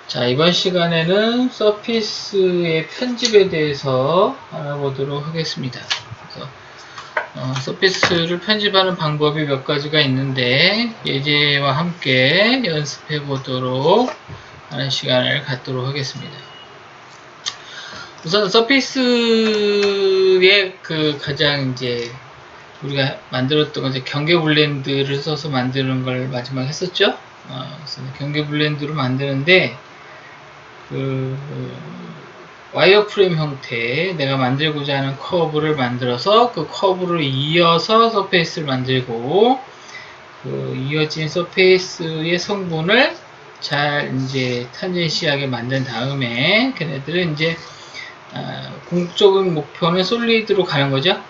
자, 이번 시간에는 서피스의 편집에 대해서 알아보도록 하겠습니다. 그래서 서피스를 편집하는 방법이 몇 가지가 있는데 예제와 함께 연습해 보도록 하는 시간을 갖도록 하겠습니다. 우선 서피스의 가장 이제 우리가 만들었던 건 이제 경계 블렌드를 써서 만드는 걸 마지막에 했었죠. 그래서 경계 블렌드로 만드는데 와이어프레임 형태의 내가 만들고자 하는 커브를 만들어서 그 커브를 이어서 서페이스를 만들고 이어진 서페이스의 성분을 잘 이제 탄젠시하게 만든 다음에 걔네들은 이제 궁극적인 목표는 솔리드로 가는 거죠.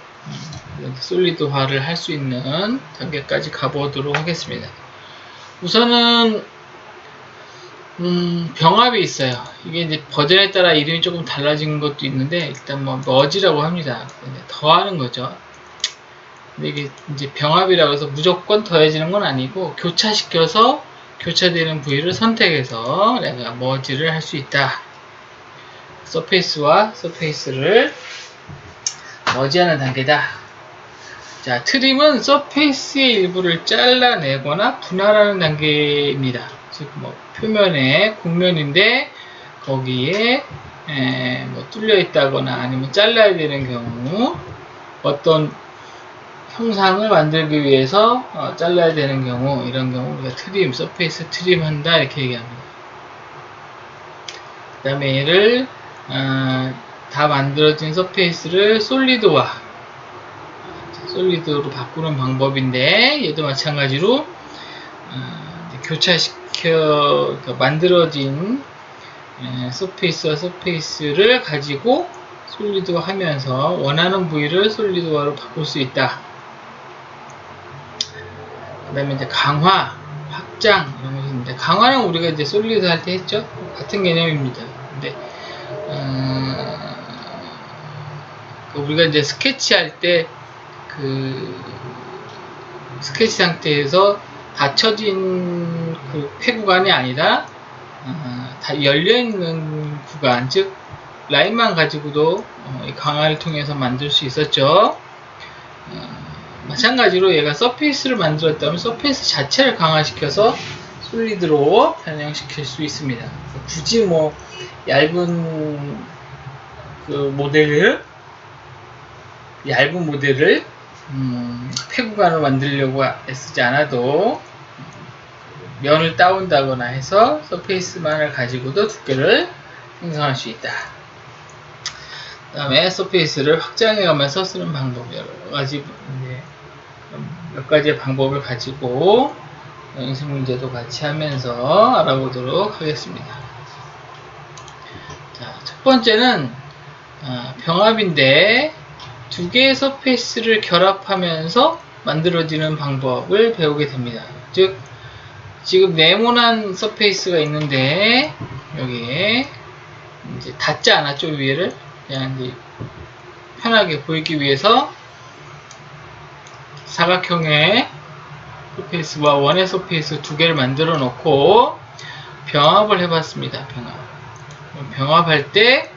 솔리드화를 할 수 있는 단계까지 가보도록 하겠습니다. 우선은 병합이 있어요. 이게 이제 버전에 따라 이름이 조금 달라진 것도 있는데 일단 뭐 머지라고 합니다. 더하는 거죠. 근데 이게 이제 병합이라고 해서 무조건 더해지는 건 아니고 교차시켜서 교차되는 부위를 선택해서 내가 머지를 할 수 있다. 서페이스와 서페이스를 머지하는 단계다. 자, 트림은 서페이스의 일부를 잘라내거나 분할하는 단계입니다. 즉, 표면에 곡면인데 거기에 뚫려 있다거나 아니면 잘라야 되는 경우, 어떤 형상을 만들기 위해서 잘라야 되는 경우, 이런 경우 우리가 트림, 서페이스 트림 한다 이렇게 얘기합니다. 그 다음에 얘를 다 만들어진 서페이스를 솔리드로 바꾸는 방법인데 얘도 마찬가지로 교차시켜 만들어진 서페이스와 서페이스를 가지고 솔리드화 하면서 원하는 부위를 솔리드화로 바꿀 수 있다. 그 다음에 이제 강화, 확장 이런 것이 있는데 강화는 우리가 이제 솔리드 할 때 했죠. 같은 개념입니다. 근데 우리가 이제 스케치 할 때 스케치 상태에서 닫혀진 폐구간이 아니라 다 열려있는 구간, 즉 라인만 가지고도 이 강화를 통해서 만들 수 있었죠. 마찬가지로 얘가 서페이스를 만들었다면 서페이스 자체를 강화시켜서 솔리드로 변형시킬 수 있습니다. 굳이 얇은 모델을 폐구간을 만들려고 애쓰지 않아도 면을 따온다거나 해서 서페이스만을 가지고도 두께를 생성할 수 있다. 그 다음에 서페이스를 확장해가면서 쓰는 방법, 몇 가지의 방법을 가지고 연습 문제도 같이 하면서 알아보도록 하겠습니다. 자, 첫 번째는 병합인데 두 개의 서페이스를 결합하면서 만들어지는 방법을 배우게 됩니다. 즉, 지금 네모난 서페이스가 있는데 여기에 이제 닿지 않았죠, 위에를. 그냥 이제 편하게 보이기 위해서 사각형의 서페이스와 원의 서페이스 두 개를 만들어 놓고 병합을 해봤습니다. 병합할 때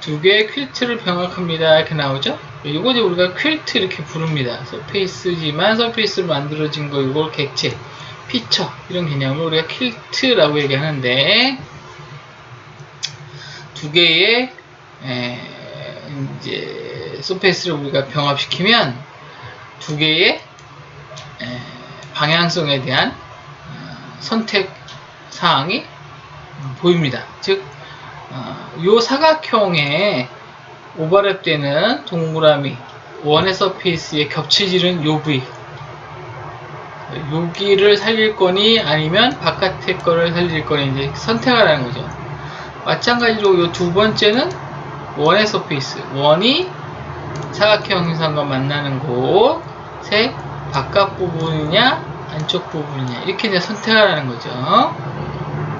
두 개의 퀼트를 병합합니다. 이렇게 나오죠? 이거 이제 우리가 퀼트 이렇게 부릅니다. 서페이스지만 서페이스로 만들어진 거, 이걸 객체, 피처, 이런 개념을 우리가 퀼트라고 얘기하는데, 두 개의 이제 서페이스를 우리가 병합시키면 두 개의 방향성에 대한 선택 사항이 보입니다. 즉, 요 사각형에 오버랩되는 동그라미, 원의 서페이스에 겹치지는 요 부위, 여기를 살릴 거니 아니면 바깥의 거를 살릴 거니 이제 선택하라는 거죠. 마찬가지로 요 두 번째는 원의 서페이스, 원이 사각형 형상과 만나는 곳의 바깥 부분이냐 안쪽 부분이냐 이렇게 이제 선택하라는 거죠.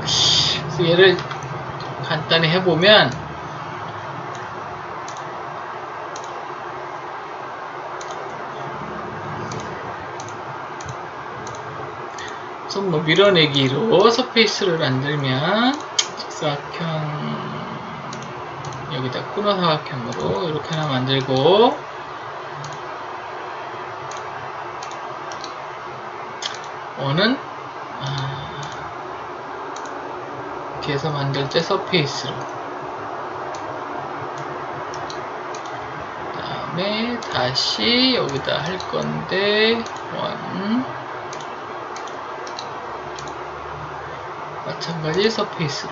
그래서 얘를 간단히 해보면, 우선 밀어내기로 서페이스를 만들면 직사각형 여기다 끊어 사각형으로 이렇게 하나 만들고, 원은 이렇게 해서 만들 때 서페이스로, 그 다음에 다시 여기다 할 건데 원 마찬가지 서페이스로.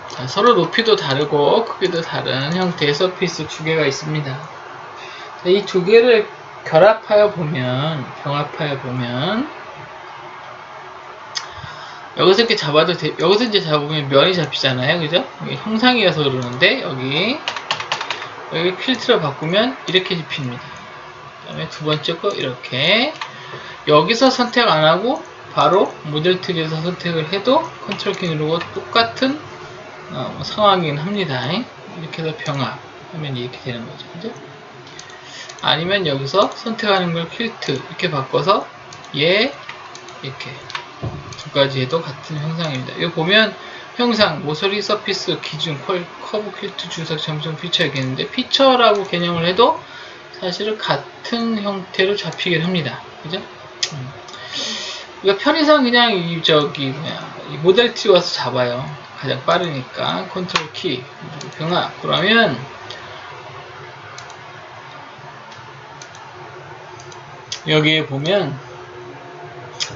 자, 서로 높이도 다르고 크기도 다른 형태의 서페이스 두 개가 있습니다. 이 두 개를 결합하여 보면, 병합하여 보면, 여기서 이렇게 잡아도 여기서 이제 잡으면 면이 잡히잖아요, 그죠? 이게 형상이어서 그러는데, 여기 필트를 바꾸면 이렇게 잡힙니다. 그 다음에 두 번째 거 이렇게. 여기서 선택 안 하고 바로 모델 트리에서 선택을 해도 컨트롤 키 누르고 똑같은 상황이긴 합니다. 이렇게 해서 병합하면 이렇게 되는 거죠, 그죠? 아니면 여기서 선택하는 걸 필트 이렇게 바꿔서 얘 이렇게 두 가지 해도 같은 형상입니다. 이거 보면 형상, 모서리, 서피스, 기준, 커브, 퀼트, 주석, 점선, 피처 이겠는데, 피처라고 개념을 해도 사실은 같은 형태로 잡히긴 합니다. 그죠? 이거 편의상 그냥 이 모델 트리 와서 잡아요. 가장 빠르니까 컨트롤 키 병합. 그러면 여기에 보면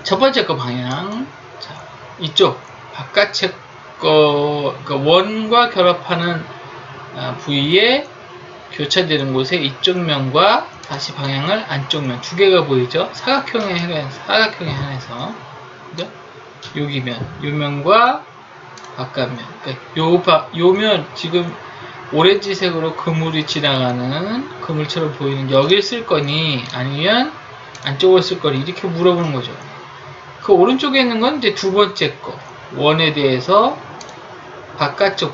첫 번째 거 방향, 자, 이쪽 바깥쪽 거, 그러니까 원과 결합하는 부위에 교차되는 곳에 이쪽 면과 다시 방향을 안쪽 면 두 개가 보이죠? 사각형에 한해서, 그죠? 여기면, 요 면과 바깥면. 그러니까 요 면 지금 오렌지색으로 그물이 지나가는 그물처럼 보이는 여기를 쓸 거니 아니면 안쪽을 쓸 거니 이렇게 물어보는 거죠. 그 오른쪽에 있는 건 이제 두 번째 거, 원에 대해서 바깥쪽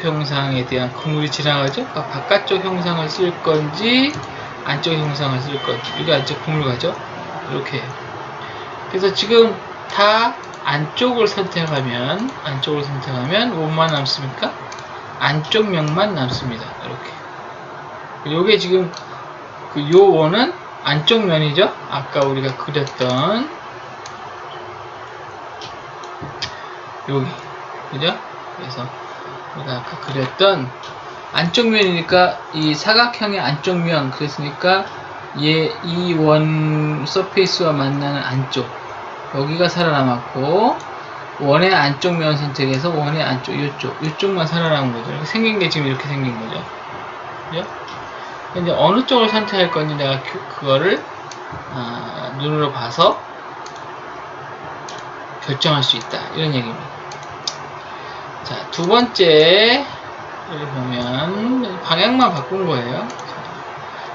형상에 대한 그물이 지나가죠. 그러니까 바깥쪽 형상을 쓸 건지 안쪽 형상을 쓸 건지. 여기 안쪽 그물 가죠. 이렇게 해요. 그래서 지금 다 안쪽을 선택하면 뭐만 남습니까? 안쪽 면만 남습니다. 이렇게. 요게 지금 요 원은 안쪽 면이죠. 아까 우리가 그렸던 여기, 그죠? 그래서 우리가 아까 그렸던 안쪽 면이니까 이 사각형의 안쪽 면, 그랬으니까 이 원 서페이스와 만나는 안쪽 여기가 살아남았고, 원의 안쪽 면 선택해서 원의 안쪽 이쪽만 살아남은 거죠. 이렇게 생긴 게 지금 이렇게 생긴 거죠. 그죠? 이제 어느 쪽을 선택할 건지 내가 그거를 눈으로 봐서 결정할 수 있다, 이런 얘기입니다. 자, 두 번째를 보면 방향만 바꾼 거예요.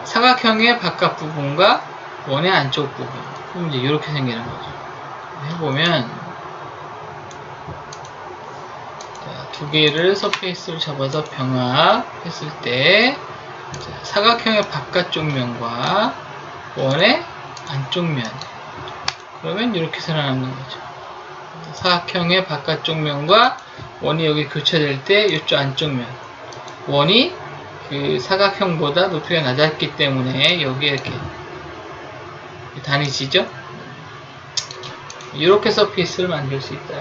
사각형의 바깥 부분과 원의 안쪽 부분, 그럼 이제 이렇게 생기는 거죠. 해보면 두 개를 서페이스를 잡아서 병합했을 때 사각형의 바깥쪽 면과 원의 안쪽 면, 그러면 이렇게 살아남는 거죠. 사각형의 바깥쪽 면과 원이 여기 교차될 때 이쪽 안쪽 면, 원이 그 사각형보다 높이가 낮았기 때문에 여기에 이렇게 다니시죠? 이렇게 서페이스를 만들 수 있다.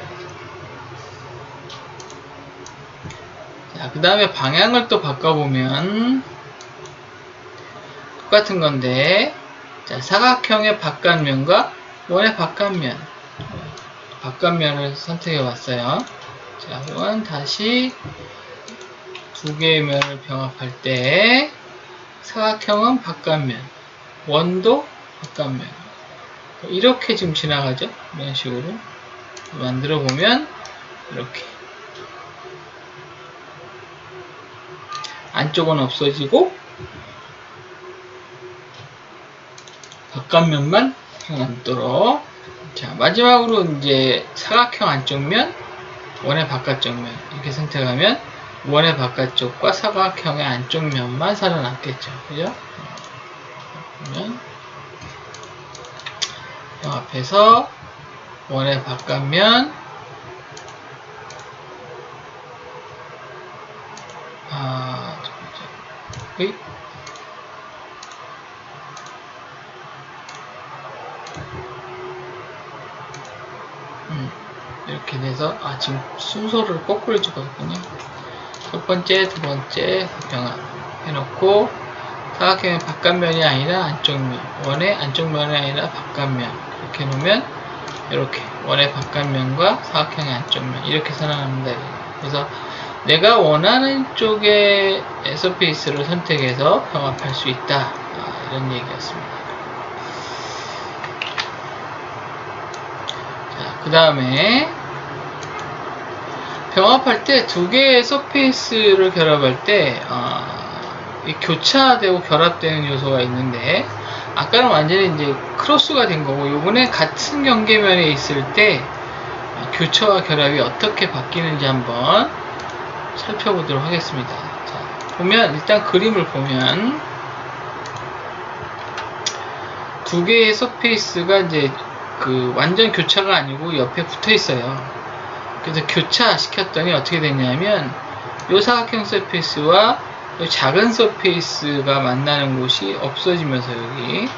자, 그 다음에 방향을 또 바꿔보면 똑같은 건데, 자, 사각형의 바깥면과 원의 바깥면을 선택해 봤어요. 자, 그러면 다시 두 개의 면을 병합할 때 사각형은 바깥면, 원도 바깥면, 이렇게 지금 지나가죠. 이런 식으로 만들어 보면 이렇게 안쪽은 없어지고 바깥면만 남도록. 자, 마지막으로 이제 사각형 안쪽면, 원의 바깥쪽면 이렇게 선택하면 원의 바깥쪽과 사각형의 안쪽면만 살아남겠죠. 그죠? 그러면 병합해서 원의 바깥면 이렇게 돼서 지금 순서를 거꾸로 찍었군요. 첫 번째, 두 번째 병합 해놓고 사각형의 바깥면이 아니라 안쪽면, 원의 안쪽면이 아니라 바깥면 이렇게 놓으면 이렇게 원의 바깥면과 사각형의 안쪽면 이렇게 살아납니다. 그래서 내가 원하는 쪽의 서페이스를 선택해서 병합할 수 있다, 이런 얘기였습니다. 그 다음에 병합할 때 두 개의 서페이스를 결합할 때 교차되고 결합되는 요소가 있는데, 아까는 완전히 이제 크로스가 된 거고, 요번에 같은 경계면에 있을 때 교차와 결합이 어떻게 바뀌는지 한번 살펴보도록 하겠습니다. 자, 보면 일단 그림을 보면 두 개의 서페이스가 이제 완전 교차가 아니고 옆에 붙어 있어요. 그래서 교차 시켰더니 어떻게 됐냐면 이 사각형 서페이스와 이 작은 서페이스가 만나는 곳이 없어지면서 여기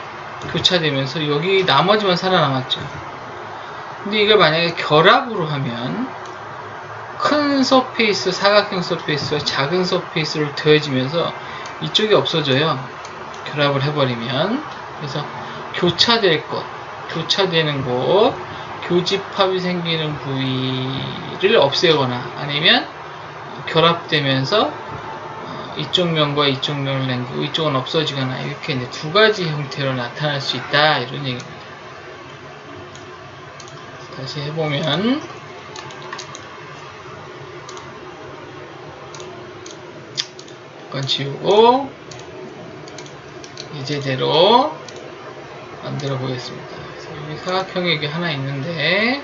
교차되면서 여기 나머지만 살아남았죠. 근데 이걸 만약에 결합으로 하면 큰 서페이스, 사각형 서페이스와 작은 서페이스를 더해지면서 이쪽이 없어져요. 결합을 해버리면. 그래서 교차될 것, 교차되는 곳, 교집합이 생기는 부위를 없애거나 아니면 결합되면서 이쪽 면과 이쪽 면을 남기고 이쪽은 없어지거나, 이렇게 이제 두 가지 형태로 나타날 수 있다, 이런 얘기입니다. 다시 해보면 이건 지우고 이제대로 만들어 보겠습니다. 그래서 여기 사각형이 이게 하나 있는데,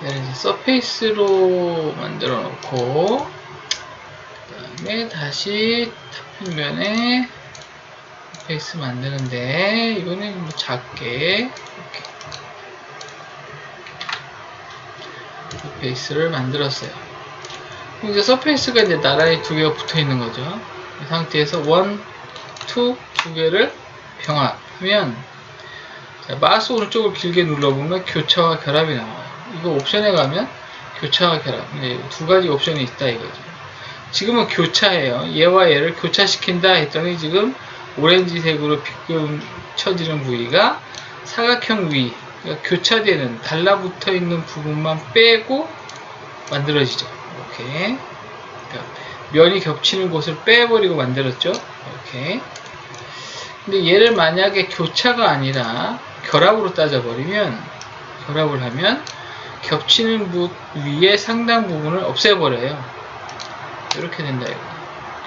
얘를 이제 서페이스로 만들어 놓고, 그 다음에 다시 타편면에 서페이스 만드는데, 이거는 뭐 작게 이렇게 서페이스를 만들었어요. 이제 서페이스가 이제 나란히 두 개가 붙어 있는 거죠. 이 상태에서 두 개를 병합하면, 자, 마우스 오른쪽을 길게 눌러보면 교차와 결합이 나와요. 이거 옵션에 가면 교차와 결합, 두 가지 옵션이 있다 이거죠. 지금은 교차예요. 얘와 얘를 교차시킨다 했더니 지금 오렌지색으로 비춰지는 부위가 사각형 위, 그러니까 교차되는, 달라붙어 있는 부분만 빼고 만들어지죠. 이렇게. 그러니까 면이 겹치는 곳을 빼버리고 만들었죠. 이렇게. 근데 얘를 만약에 교차가 아니라 결합으로 따져버리면, 결합을 하면 겹치는 곳 위에 상당 부분을 없애버려요. 이렇게 된다 이거.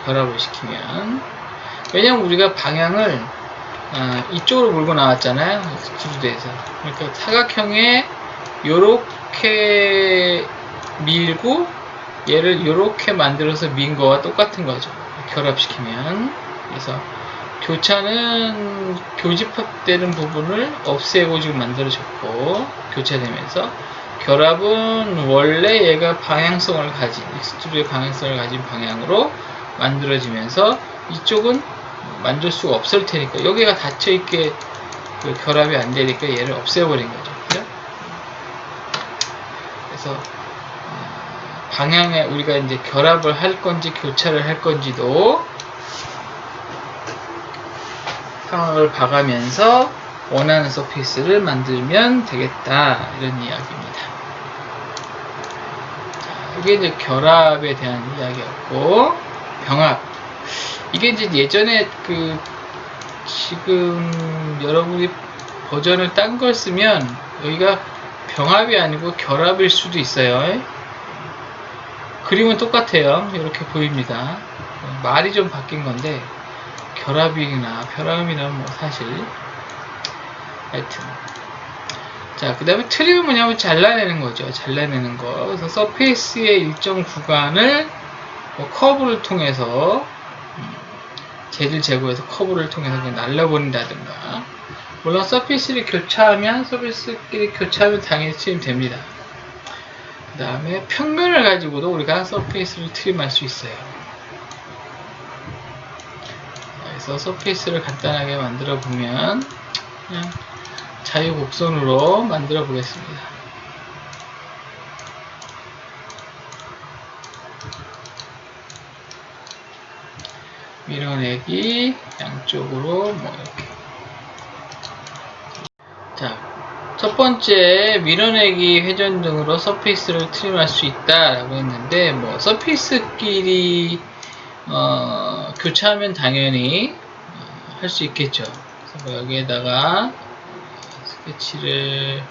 결합을 시키면. 왜냐면 우리가 방향을 이쪽으로 몰고 나왔잖아요. 기두대에서. 그러니까 사각형에 요렇게 밀고 얘를 요렇게 만들어서 민 거와 똑같은 거죠. 결합시키면. 그래서 교차는 교집합되는 부분을 없애고 지금 만들어졌고, 교차되면서 결합은 원래 얘가 방향성을 가진, 익스트루드의 방향성을 가진 방향으로 만들어지면서 이쪽은 만들 수가 없을 테니까, 여기가 닫혀있게 결합이 안 되니까 얘를 없애버린 거죠. 그죠? 그래서 방향에 우리가 이제 결합을 할 건지 교차를 할 건지도 상황을 봐가면서 원하는 서페이스를 만들면 되겠다, 이런 이야기입니다. 자, 이게 이제 결합에 대한 이야기였고, 병합. 이게 이제 예전에 지금 여러분이 버전을 딴 걸 쓰면 여기가 병합이 아니고 결합일 수도 있어요. 그림은 똑같아요. 이렇게 보입니다. 말이 좀 바뀐 건데, 결합이나 결합이나 뭐 사실 하여튼. 자, 그 다음에 트림은 뭐냐면 잘라내는 거죠. 잘라내는 거. 그래서 서페이스의 일정 구간을 커브를 통해서 재질 제거해서 커브를 통해서 그냥 날려버린다든가. 물론 서피스를 교차하면 서피스끼리 교차하면 당연히 트림 됩니다. 그 다음에 평면을 가지고도 우리가 서페이스를 트림할 수 있어요. 그래서 서페이스를 간단하게 만들어 보면 그냥 자유 곡선으로 만들어 보겠습니다. 밀어내기 양쪽으로 뭐 이렇게. 자, 첫 번째 밀어내기 회전 등으로 서페이스를 트림할 수 있다라고 했는데, 뭐 서페이스끼리 교차하면 당연히 할 수 있겠죠. 그래서 뭐 여기에다가 스케치를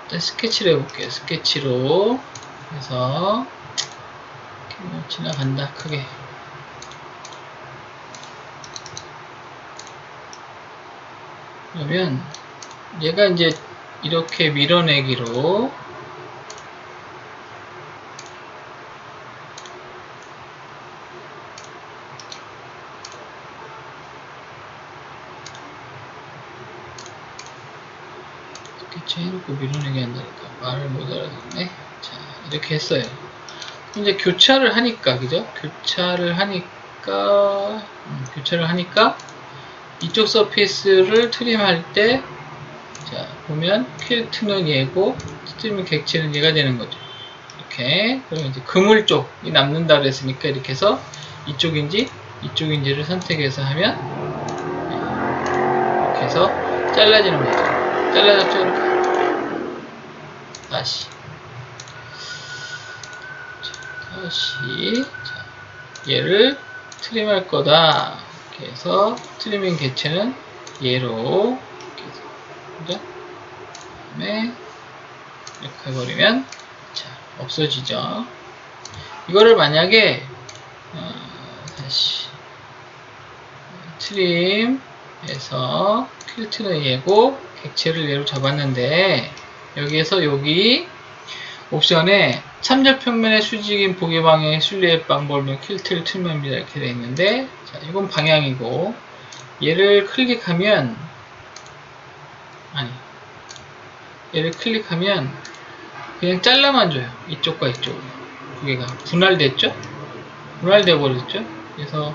일단 스케치를 해볼게요. 스케치로 해서 이렇게 뭐 지나간다 크게. 그러면 얘가 이제 이렇게 밀어내기로 스케치 해놓고 밀어내기 한다니까 말을 못 알아듣네. 자, 이렇게 했어요. 이제 교차를 하니까, 그죠? 교차를 하니까 이쪽 서피스를 트림할 때, 자, 보면 퀼트는 얘고 트림 객체는 얘가 되는 거죠. 이렇게. 그러면 이제 그물 쪽이 남는다 그랬으니까 이렇게 해서 이쪽인지 이쪽인지를 선택해서 하면 이렇게 해서 잘라지는 거죠. 잘라졌죠? 이렇게. 다시. 자, 얘를 트림할 거다. 이렇게 해서 트리밍 개체는 얘로 이렇게 해서, 그죠? 그다음에 이렇게 해버리면 자, 없어지죠. 이거를 만약에 다시 트림에서 퀼트는 얘고 객체를 얘로 잡았는데 여기에서 여기 옵션에 참접평면의 수직인 보기 방향의 순리의 방법은 퀼트를 트림합니다 이렇게 되어 있는데, 자, 이건 방향이고 얘를 클릭하면 얘를 클릭하면 그냥 잘라만 줘요. 이쪽과 이쪽으로 두 개가 분할됐죠? 분할돼 버렸죠? 그래서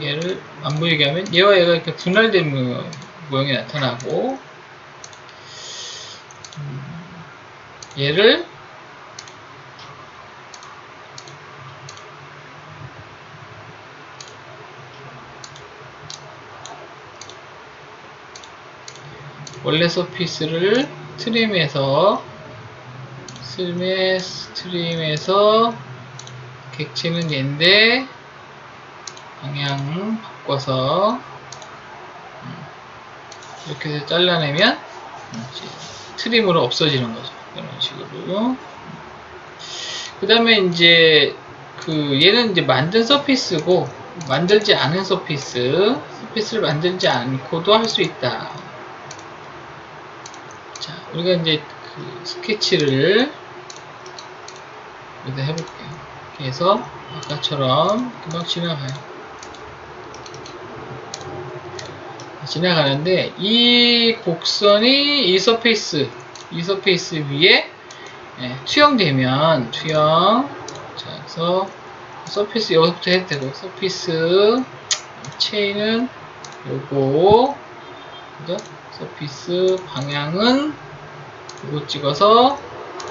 얘를 안 보이게 하면 얘와 얘가 이렇게 분할된 모양이 나타나고, 얘를 원래 서피스를 트림해서 객체는 얘인데 방향 바꿔서 이렇게 해서 잘라내면 트림으로 없어지는 거죠. 이런 식으로. 그 다음에 이제 얘는 이제 만든 서피스고 만들지 않은 서피스를 만들지 않고도 할 수 있다. 자, 우리가 이제 스케치를 여기다 해볼게요. 이렇게 해서 아까처럼 금방 지나가는데 이 곡선이 이 서페이스 위에 투영되면 자, 그래서 서페이스 여기서부터 해도 되고 서페이스 체인은 요거, 그죠? 서피스 방향은 이거 찍어서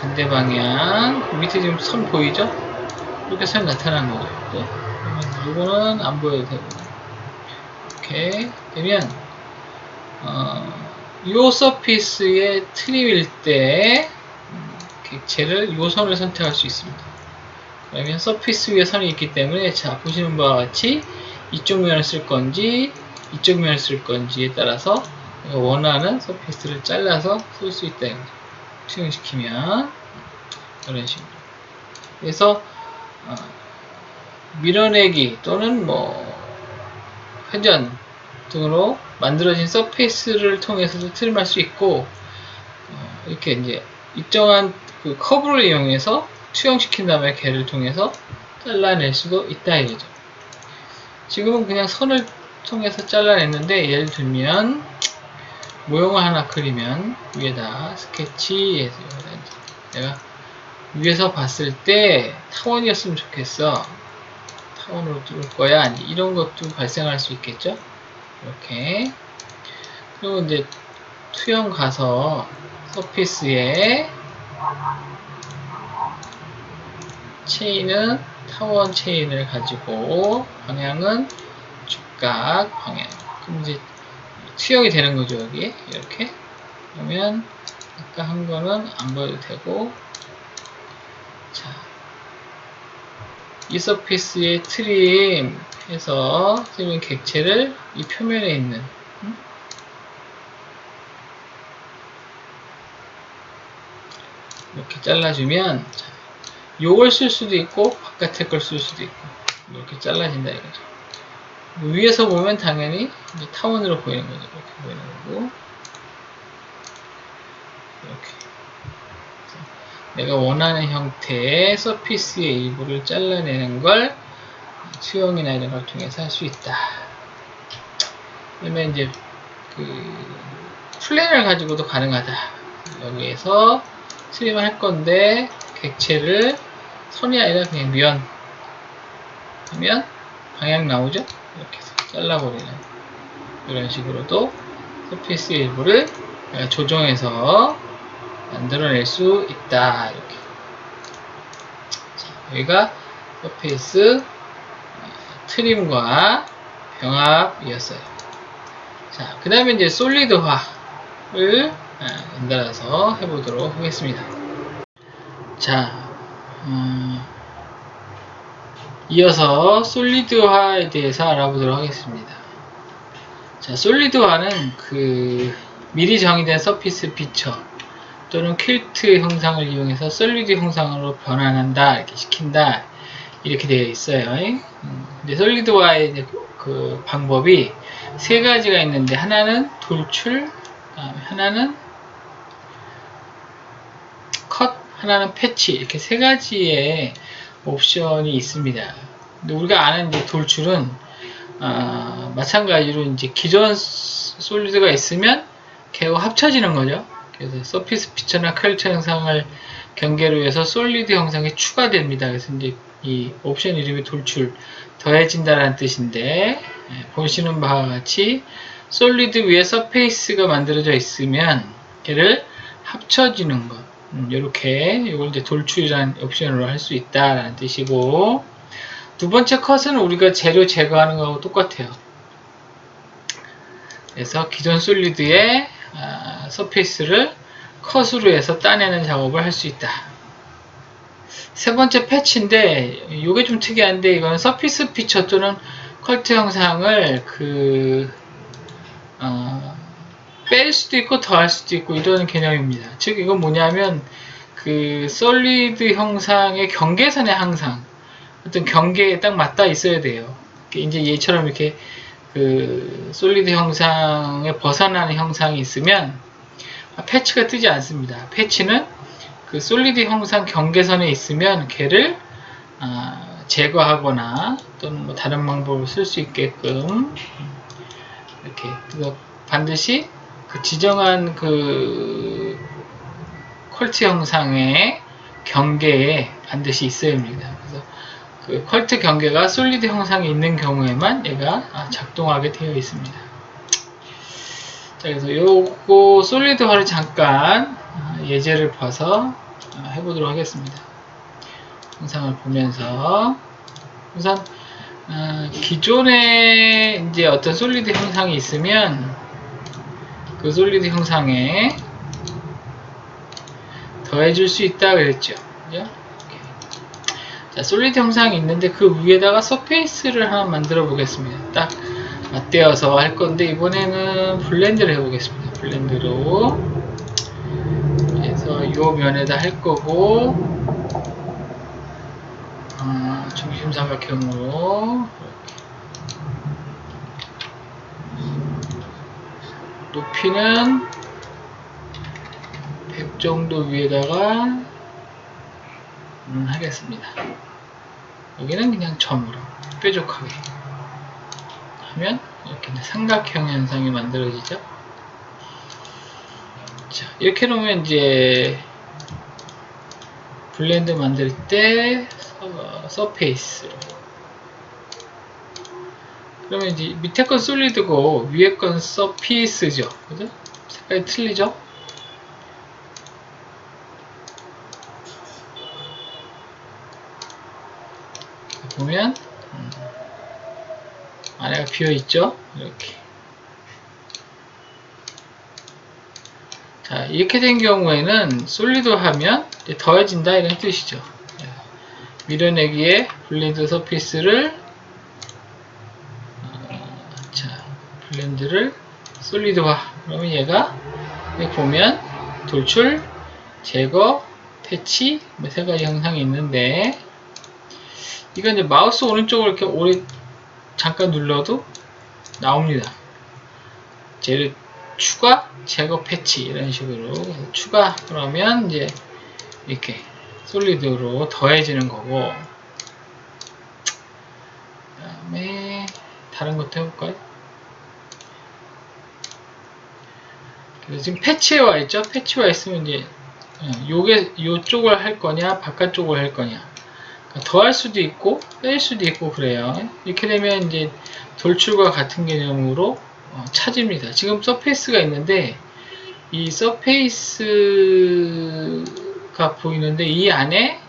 반대 방향. 밑에 지금 선 보이죠? 이렇게 선 나타나는 거죠. 그러면 이거는 안 보여도 되고. 이렇게 되면 요 서피스의 트림일 때 객체를 요 선을 선택할 수 있습니다. 그러면 서피스 위에 선이 있기 때문에 자, 보시는 바와 같이 이쪽 면을 쓸 건지 이쪽 면을 쓸 건지에 따라서 원하는 서피스를 잘라서 쓸 수 있다. 투영시키면 이런 식으로. 그래서 밀어내기 또는 뭐 회전 등으로 만들어진 서페이스를 통해서도 트림할 수 있고, 이렇게 이제 일정한 커브를 이용해서 투영시킨 다음에 걔를 통해서 잘라낼 수도 있다 이거죠. 지금은 그냥 선을 통해서 잘라냈는데, 예를 들면 모형을 하나 그리면 위에다 스케치에서 내가 위에서 봤을 때 타원이었으면 좋겠어. 타원으로 뚫을 거야. 이런 것도 발생할 수 있겠죠. 이렇게. 그리고 이제 투영 가서 서피스에 체인은 타원 체인을 가지고 방향은 직각 방향. 그럼 이제 투영이 되는 거죠. 여기 이렇게. 그러면 아까 한 거는 안 보여도 되고, 자, 이 서피스에 트림 해서 트림 객체를 이 표면에 있는 이렇게 잘라주면, 자, 요걸 쓸 수도 있고 바깥에 걸 쓸 수도 있고 이렇게 잘라진다 이거죠. 위에서 보면 당연히 이제 타원으로 보이는 거죠. 이렇게 보이는 거고, 이렇게 내가 원하는 형태의 서피스의 일부를 잘라내는 걸 수영이나 이런 걸 통해서 할 수 있다. 그러면 이제 플랜을 가지고도 가능하다. 여기에서 트림을 할 건데 객체를 선이 아니라 그냥 면 하면 방향 나오죠? 이렇게 해서 잘라버리는 이런 식으로도 서피스의 일부를 조정해서 만들어낼 수 있다. 이렇게. 자, 여기가 서페이스 트림과 병합이었어요. 자, 그 다음에 이제 솔리드화를 연달아서 해보도록 하겠습니다. 자, 이어서 솔리드화에 대해서 알아보도록 하겠습니다. 자, 솔리드화는 미리 정의된 서피스 피처 또는 퀼트 형상을 이용해서 솔리드 형상으로 변환한다, 이렇게 시킨다, 이렇게 되어 있어요. 근데 솔리드화의 이제 그 방법이 세 가지가 있는데, 하나는 돌출, 하나는 컷, 하나는 패치, 이렇게 세 가지의 옵션이 있습니다. 근데 우리가 아는 이제 돌출은 마찬가지로 이제 기존 솔리드가 있으면 걔하고 합쳐지는 거죠. 그래서 서피스 피처나 퀼트 형상을 경계로 해서 솔리드 형상이 추가됩니다. 그래서 이제 이 옵션 이름이 돌출, 더해진다라는 뜻인데, 보시는 바와 같이 솔리드 위에 서페이스가 만들어져 있으면 걔를 합쳐지는 것, 이렇게 이걸 이제 돌출이라는 옵션으로 할 수 있다라는 뜻이고, 두 번째 컷은 우리가 재료 제거하는 거하고 똑같아요. 그래서 기존 솔리드의 서페이스를 컷으로 해서 따내는 작업을 할 수 있다. 세 번째 패치인데, 이게 좀 특이한데, 이거는 서피스 피처 또는 컬트 형상을 뺄 수도 있고 더할 수도 있고 이런 개념입니다. 즉 이건 뭐냐면 솔리드 형상의 경계선에 항상 어떤 경계에 딱 맞닿아 있어야 돼요. 이제 얘처럼 이렇게 솔리드 형상에 벗어나는 형상이 있으면 패치가 뜨지 않습니다. 패치는 솔리드 형상 경계선에 있으면 걔를 제거하거나 또는 뭐 다른 방법을 쓸 수 있게끔 이렇게 반드시 지정한 컬트 형상의 경계에 반드시 있어야 합니다. 그래서 컬트 경계가 솔리드 형상이 있는 경우에만 얘가 작동하게 되어 있습니다. 자, 그래서 요거 솔리드화를 잠깐 예제를 봐서 해보도록 하겠습니다. 영상을 보면서 우선 기존에 이제 어떤 솔리드 형상이 있으면 그 솔리드 형상에 더해줄 수 있다 그랬죠. 그죠? 자, 솔리드 형상이 있는데 그 위에다가 서페이스를 하나 만들어 보겠습니다. 딱 맞대어서 할 건데, 이번에는 블렌드를 해보겠습니다. 블렌드로 그래서 이 면에다 할 거고, 중심 삼각형으로 높이는 100 정도 위에다가 하겠습니다. 여기는 그냥 점으로 뾰족하게. 하면 이렇게 삼각형 현상이 만들어지죠. 자, 이렇게 놓으면 이제 블렌드 만들 때 서페이스, 그러면 이제 밑에 건 솔리드고 위에 건 서피스죠. 그죠? 색깔이 틀리죠? 보면 안에가 비어있죠? 이렇게. 자, 이렇게 된 경우에는 솔리드 하면 더해진다 이런 뜻이죠. 밀어내기에 블렌드 서피스를 자, 블렌드를 솔리드화. 그러면 얘가 여기 보면 돌출, 제거, 패치 뭐 세 가지 형상이 있는데, 이건 이제 마우스 오른쪽을 이렇게 오래 잠깐 눌러도 나옵니다. 쟤를 추가, 제거, 패치 이런 식으로 추가 그러면 이제 이렇게 솔리드로 더해지는 거고, 그 다음에 다른 것도 해볼까요? 그래서 지금 패치에 와 있죠? 패치에 와 있으면 이제 요쪽을 할 거냐 바깥쪽을 할 거냐, 그러니까 더할 수도 있고 뺄 수도 있고 그래요. 이렇게 되면 이제 돌출과 같은 개념으로 찾습니다. 지금 서페이스가 있는데 이 서페이스가 보이는데 이 안에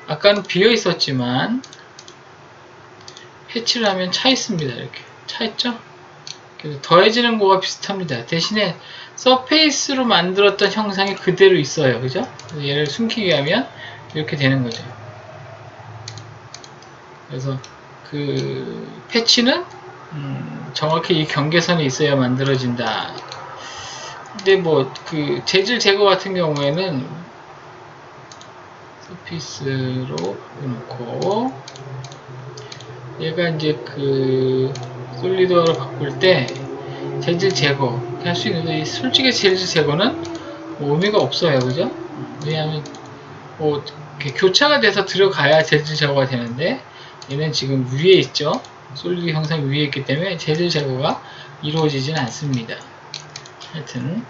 아까는 비어 있었지만 패치를 하면 차 있습니다. 이렇게 차 있죠? 그래서 더해지는 거와 비슷합니다. 대신에 서페이스로 만들었던 형상이 그대로 있어요. 그죠? 얘를 숨기게 하면 이렇게 되는 거죠. 그래서 그 패치는 정확히 이 경계선이 있어야 만들어진다. 근데 뭐 그 재질 제거 같은 경우에는 서피스로 바꿔놓고 얘가 이제 그 솔리드로 바꿀 때 재질 제거 할 수 있는데, 솔직히 재질 제거는 뭐 의미가 없어요. 그죠? 왜냐하면 뭐 이렇게 교차가 돼서 들어가야 재질 제거가 되는데, 얘는 지금 위에 있죠. 솔리드 형상이 위에 있기 때문에 재질 제거가 이루어지진 않습니다. 하여튼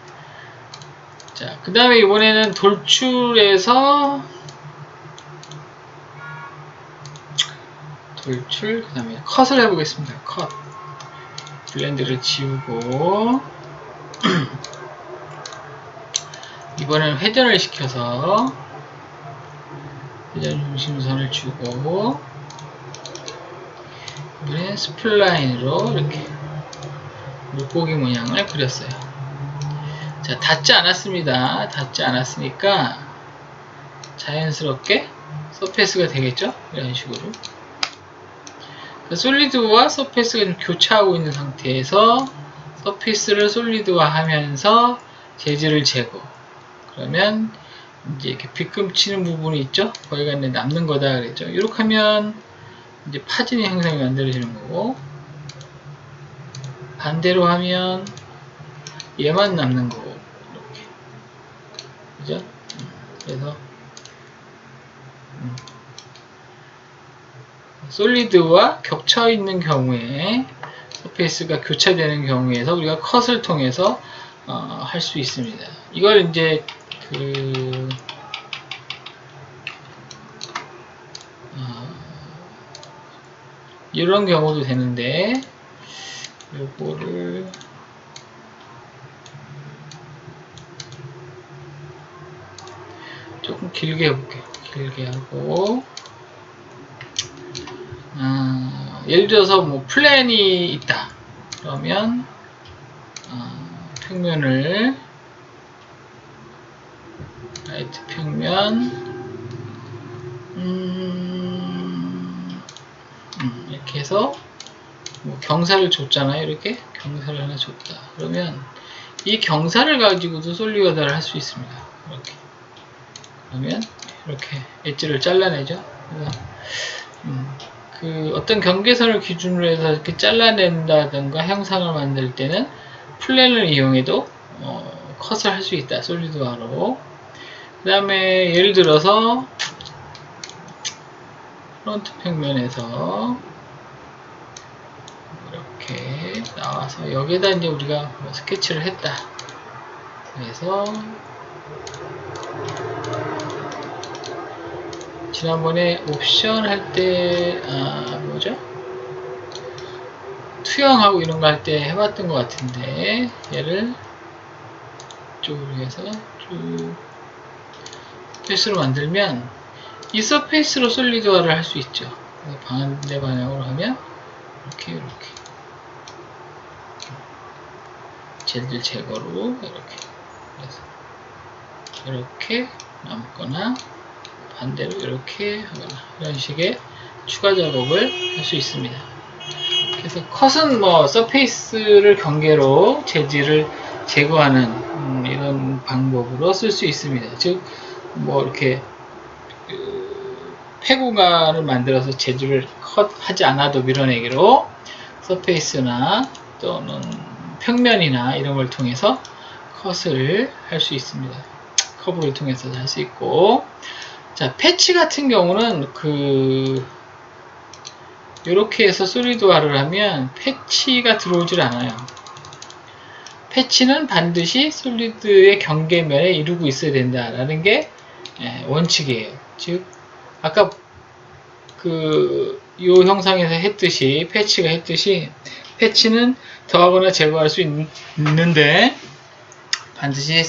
자, 그 다음에 이번에는 돌출해서 돌출, 그 다음에 컷을 해보겠습니다. 컷. 블렌드를 지우고 이번에는 회전을 시켜서 회전 중심선을 주고, 이번엔 스플라인으로 이렇게 물고기 모양을 그렸어요. 자, 닿지 않았습니다. 닿지 않았으니까 자연스럽게 서페이스가 되겠죠? 이런 식으로. 솔리드와 서페이스가 좀 교차하고 있는 상태에서 서페이스를 솔리드화 하면서 재질을 제거. 그러면 이제 이렇게 빗금치는 부분이 있죠? 거기가 이제 남는 거다 그랬죠? 이렇게 하면 이제 파진의 형상이 만들어지는 거고, 반대로 하면 얘만 남는 거고, 이렇게. 그죠? 그래서 솔리드와 겹쳐 있는 경우에, 서페이스가 교차되는 경우에서 우리가 컷을 통해서 할 수 있습니다. 이걸 이제 이런 경우도 되는데, 요거를 조금 길게 해볼게요. 길게 하고, 예를 들어서 뭐 플랜이 있다. 그러면 평면을 라이트 평면 이렇게 해서 뭐 경사를 줬잖아요. 이렇게 경사를 하나 줬다. 그러면 이 경사를 가지고도 솔리드화를 할 수 있습니다. 이렇게. 그러면 이렇게 엣지를 잘라내죠. 그래서 그 어떤 경계선을 기준으로 해서 이렇게 잘라낸다든가 형상을 만들 때는 플랜을 이용해도 컷을 할 수 있다. 솔리드화로. 그 다음에 예를 들어서 프론트 평면에서 이렇게 나와서 여기에다 이제 우리가 뭐 스케치를 했다. 그래서 지난번에 옵션 할 때 뭐죠? 투영하고 이런 거 할 때 해봤던 것 같은데 얘를 이쪽으로 해서 쭉 서페이스로 만들면 이 서페이스로 솔리드화를 할 수 있죠. 반대 방향으로 하면 이렇게 젤들 제거로 이렇게 그래서 이렇게 남거나 반대로 이렇게 하거나 이런 식의 추가 작업을 할 수 있습니다. 그래서 컷은 뭐 서페이스를 경계로 재질을 제거하는 이런 방법으로 쓸 수 있습니다. 즉 뭐 이렇게 폐구간을 만들어서 재질을 컷하지 않아도 밀어내기로 서페이스나 또는 평면이나 이런 걸 통해서 컷을 할 수 있습니다. 커브를 통해서 할 수 있고, 자 패치 같은 경우는 이렇게 해서 솔리드화를 하면 패치가 들어오질 않아요. 패치는 반드시 솔리드의 경계면에 이루고 있어야 된다라는 게 원칙이에요. 즉 아까 이 형상에서 했듯이 패치가 했듯이 패치는 더하거나 제거할 수 있는데 반드시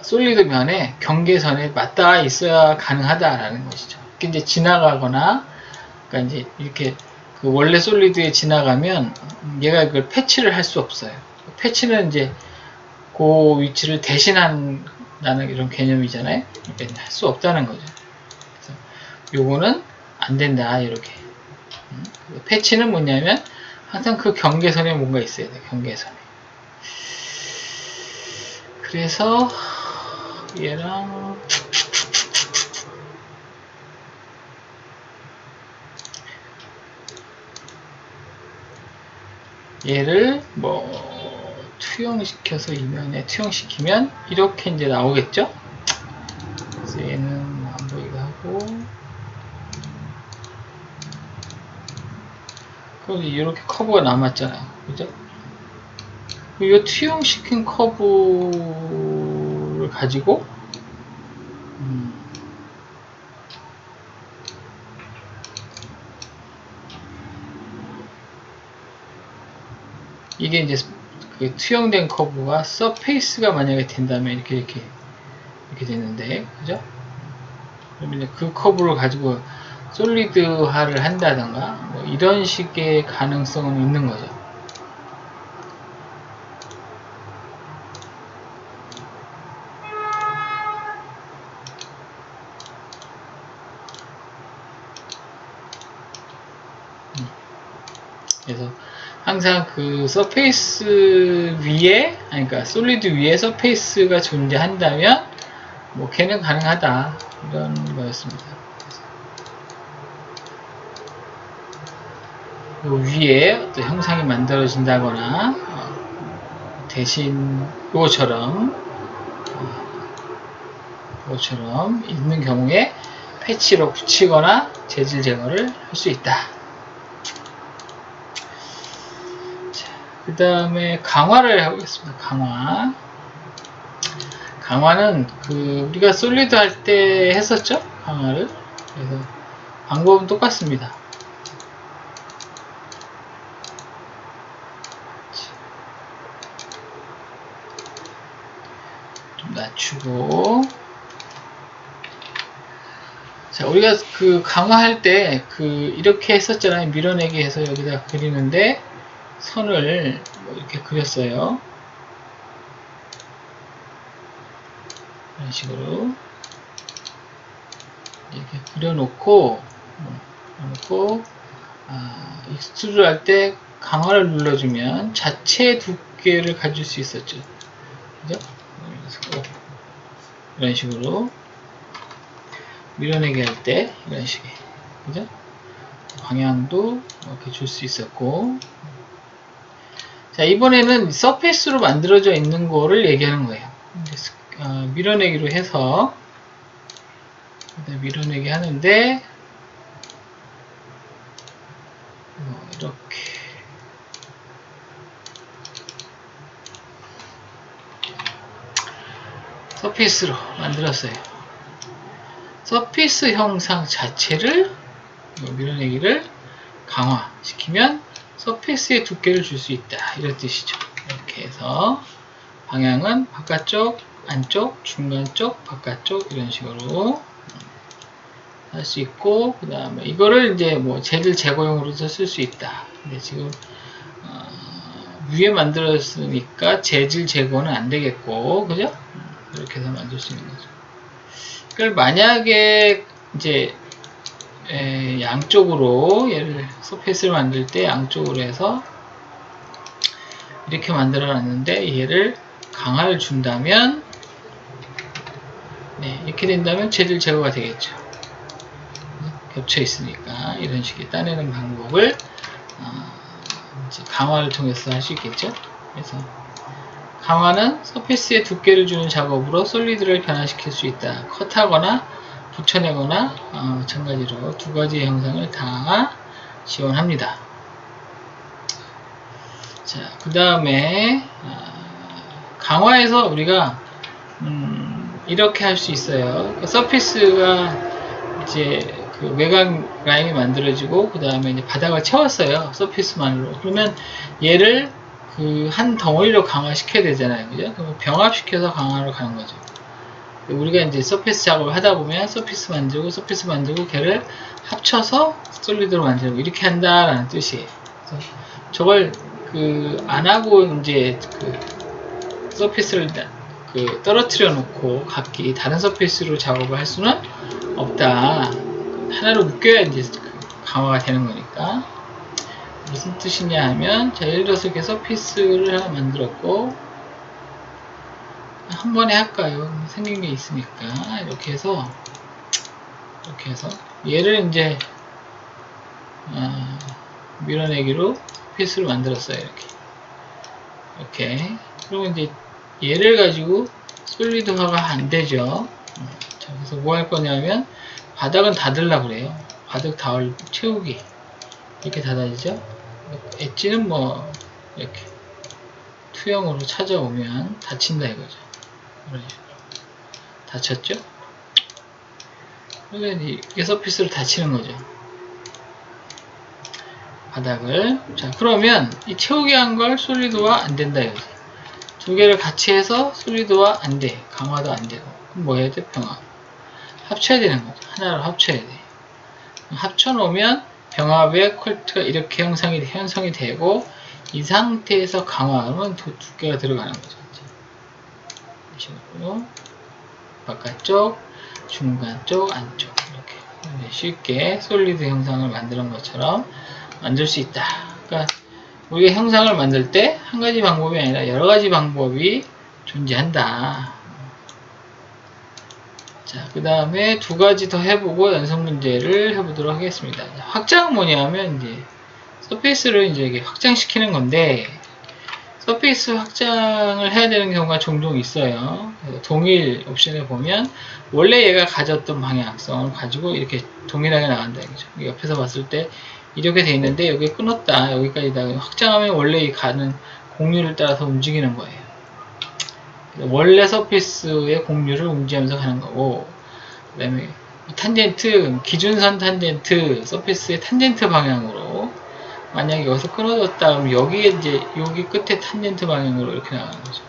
솔리드 면에 경계선에 맞닿아 있어야 가능하다라는 것이죠. 이제 지나가거나 그러니까 이제 이렇게 원래 솔리드에 지나가면 얘가 그걸 패치를 할 수 없어요. 패치는 이제 그 위치를 대신한다는 이런 개념이잖아요. 그러니까 할 수 없다는 거죠. 그래서 요거는 안 된다 이렇게. 패치는 뭐냐면 항상 그 경계선에 뭔가 있어야 돼. 경계선에. 그래서 얘랑 얘를 뭐 투영시켜서 이면에 투영시키면 이렇게 이제 나오겠죠. 그래서 얘는 안 보이게 하고 그럼 이렇게 커브가 남았잖아요. 그죠? 이 투영시킨 커브를 가지고 이게 이제 그 투영된 커브가 서페이스가 만약에 된다면 이렇게 되는데, 그죠? 그러면 그 커브를 가지고 솔리드화를 한다던가 뭐 이런 식의 가능성은 있는 거죠. 그래서 항상 그 서페이스 위에, 그러니까 솔리드 위에 서페이스가 존재한다면 뭐 걔는 가능하다 이런 거였습니다. 위에 어떤 형상이 만들어진다거나 대신 이것처럼 있는 경우에 패치로 붙이거나 재질 제거를 할 수 있다. 그 다음에 강화를 해보겠습니다. 강화는 우리가 솔리드 할 때 했었죠? 강화를. 그래서 방법은 똑같습니다. 좀 낮추고. 자, 우리가 강화할 때 이렇게 했었잖아요. 밀어내기 해서 여기다 그리는데 선을 뭐 이렇게 그렸어요. 이런 식으로 이렇게 그려놓고 익스트루드 할 때 강화를 눌러주면 자체 두께를 가질 수 있었죠. 그죠? 이런 식으로 밀어내기 할 때 이런 식의, 그죠? 방향도 이렇게 줄 수 있었고. 자, 이번에는 서페이스로 만들어져 있는 거를 얘기하는 거예요. 밀어내기로 해서 밀어내기 하는데 이렇게 서피스로 만들었어요. 서피스 형상 자체를 밀어내기를 강화시키면 서피스의 두께를 줄 수 있다, 이런 뜻이죠. 이렇게 해서 방향은 바깥쪽, 안쪽, 중간 쪽, 바깥쪽 이런 식으로 할 수 있고, 그 다음에 이거를 이제 뭐 재질 제거용으로도 쓸 수 있다. 근데 지금 위에 만들었으니까 재질 제거는 안 되겠고, 그죠? 이렇게 해서 만들 수 있는 거죠. 그걸 만약에 이제 양쪽으로 얘를 서페이스를 만들 때 양쪽으로 해서 이렇게 만들어 놨는데 얘를 강화를 준다면, 이렇게 된다면 재질 제거가 되겠죠. 겹쳐 있으니까 이런 식의 따내는 방법을 이제 강화를 통해서 할 수 있겠죠. 그래서 강화는 서페이스에 두께를 주는 작업으로 솔리드를 변화시킬 수 있다. 컷하거나 붙여내거나 마찬가지로 두 가지의 형상을 다 지원합니다. 자, 그 다음에 강화에서 우리가 이렇게 할 수 있어요. 서피스가 이제 그 외곽 라인이 만들어지고 그 다음에 이제 바닥을 채웠어요. 서피스만으로. 그러면 얘를 그 한 덩어리로 강화시켜야 되잖아요. 그죠? 그럼 병합시켜서 강화로 가는 거죠. 우리가 이제 서피스 작업을 하다 보면 서피스 만들고 걔를 합쳐서 솔리드로 만들고 이렇게 한다라는 뜻이에요. 그래서 저걸 안 하고 이제 서피스를 떨어뜨려 놓고 각기 다른 서피스로 작업을 할 수는 없다. 하나로 묶여야 이제 강화가 되는 거니까. 무슨 뜻이냐 하면, 자, 예를 들어서 이렇게 서피스를 하나 만들었고, 한 번에 할까요? 생긴 게 있으니까. 이렇게 해서, 얘를 이제, 밀어내기로 서피스를 만들었어요. 이렇게. 그리고 이제 얘를 가지고 솔리드화가 안 되죠. 자, 그래서 뭐 할 거냐면, 바닥은 닫으려고 그래요. 바닥 닿을 채우기. 이렇게 닫아지죠. 엣지는 뭐 이렇게 투영으로 찾아오면 닫힌다 이거죠. 이런 식으로 닫혔죠. 그러면 이게 서피스를 닫히는 거죠. 바닥을. 자, 그러면 이 채우기 한 걸 솔리드화 안 된다 이거죠. 두 개를 같이 해서 솔리드화 안 돼. 강화도 안 되고. 그럼 뭐 해야 돼? 병합. 합쳐야 되는 거죠. 하나로 합쳐야 돼. 합쳐 놓으면 병합의 퀄트가 이렇게 형성이 되고, 이 상태에서 강화하면 두께가 들어가는 거죠. 이 식으로 바깥쪽, 중간 쪽, 안쪽 이렇게 쉽게 솔리드 형상을 만드는 것처럼 만들 수 있다. 그러니까 우리가 형상을 만들 때 한 가지 방법이 아니라 여러 가지 방법이 존재한다. 자, 그 다음에 두 가지 더 해보고 연습 문제를 해보도록 하겠습니다. 확장은 뭐냐면, 이제, 서페이스를 이제 이렇게 확장시키는 건데, 서페이스 확장을 해야 되는 경우가 종종 있어요. 동일 옵션에 보면, 원래 얘가 가졌던 방향성을 가지고 이렇게 동일하게 나간다. 이거죠. 옆에서 봤을 때, 이렇게 돼 있는데, 여기 끊었다. 여기까지 확장하면 원래 가는 공률을 따라서 움직이는 거예요. 원래 서피스의 공률을 움직이면서 가는 거고, 그 다음에 탄젠트, 기준선 탄젠트, 서피스의 탄젠트 방향으로, 만약에 여기서 끊어졌다 그러면 여기에 이제 여기 끝에 탄젠트 방향으로 이렇게 나가는 거죠.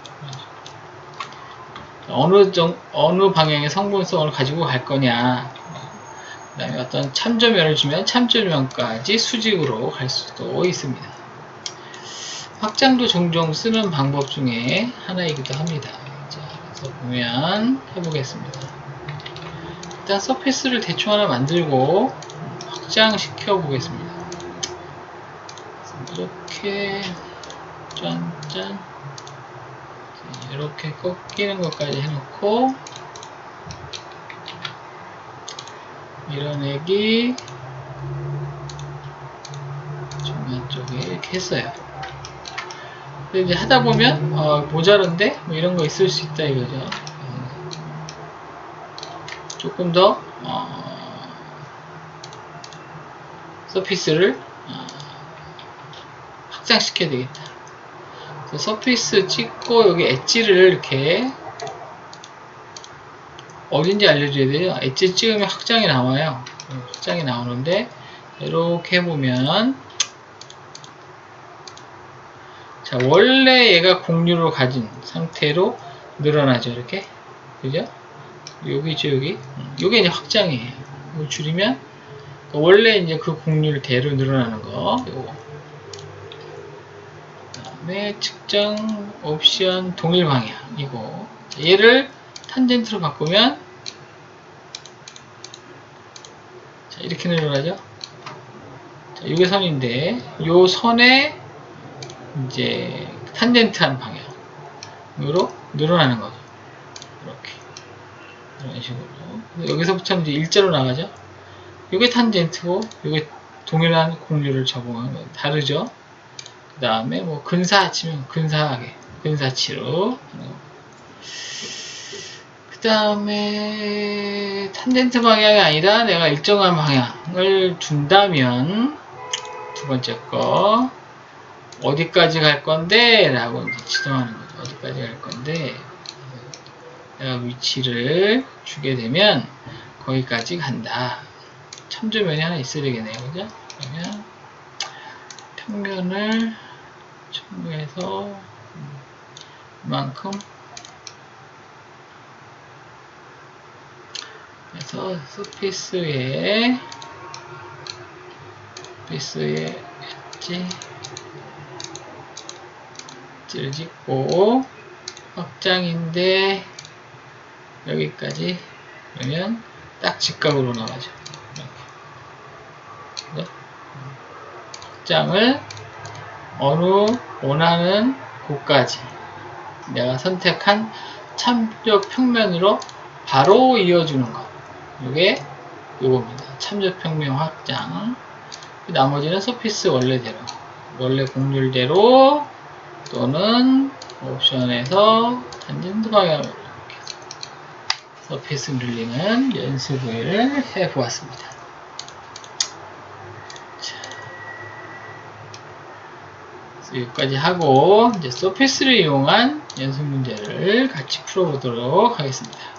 어느 방향의 성분성을 가지고 갈 거냐, 그 다음에 어떤 참조면을 주면 참조면까지 수직으로 갈 수도 있습니다. 확장도 종종 쓰는 방법 중에 하나이기도 합니다. 자, 그래서 보면 해보겠습니다. 일단 서페이스를 대충 하나 만들고 확장시켜 보겠습니다. 이렇게 짠짠 이렇게 꺾이는 것까지 해놓고 밀어내기 중간 쪽에 이렇게 했어요. 근데 이제 하다 보면 모자른데 뭐 이런 거 있을 수 있다 이거죠. 조금 더 서피스를 확장시켜야 되겠다. 그래서 서페이스 찍고 여기 엣지를 이렇게 어딘지 알려줘야 돼요. 엣지 찍으면 확장이 나와요. 확장이 나오는데 이렇게 해보면 자, 원래 얘가 공유를 가진 상태로 늘어나죠. 이렇게. 그죠? 여기죠, 여기. 요게 이제 확장이에요. 이거 줄이면 원래 이제 그 공률대로 늘어나는 거. 요거. 그다음에 측정 옵션 동일 방향. 이거. 얘를 탄젠트로 바꾸면 자, 이렇게 늘어나죠. 자, 요게 선인데 요 선에 이제 탄젠트한 방향으로 늘어나는 거죠. 이렇게 이런 식으로 여기서부터 이제 일자로 나가죠. 이게 탄젠트고 이게 동일한 공률을 적용한 거 다르죠. 그 다음에 뭐 근사 치면 근사하게 근사치로 그 다음에 탄젠트 방향이 아니라 내가 일정한 방향을 둔다면 두 번째 거 어디까지 갈 건데? 라고 이제 지정하는 거죠. 어디까지 갈 건데? 내가 위치를 주게 되면 거기까지 간다. 참조면이 하나 있어야 되겠네요. 그죠? 그러면 평면을 첨부해서 이만큼 해서 서피스에 엣지 엣지를 찍고 확장인데 여기까지 그러면 딱 직각으로 나가죠. 이렇게. 확장을 어느 원하는 곳까지 내가 선택한 참조 평면으로 바로 이어주는 것. 이게 요겁니다. 참조 평면 확장. 나머지는 서피스 원래대로 원래 공률대로 또는 옵션에서 탄젠트 방향으로 이렇게 서피스 늘리는 연습을 해보았습니다. 자, 여기까지 하고 이제 서피스를 이용한 연습 문제를 같이 풀어보도록 하겠습니다.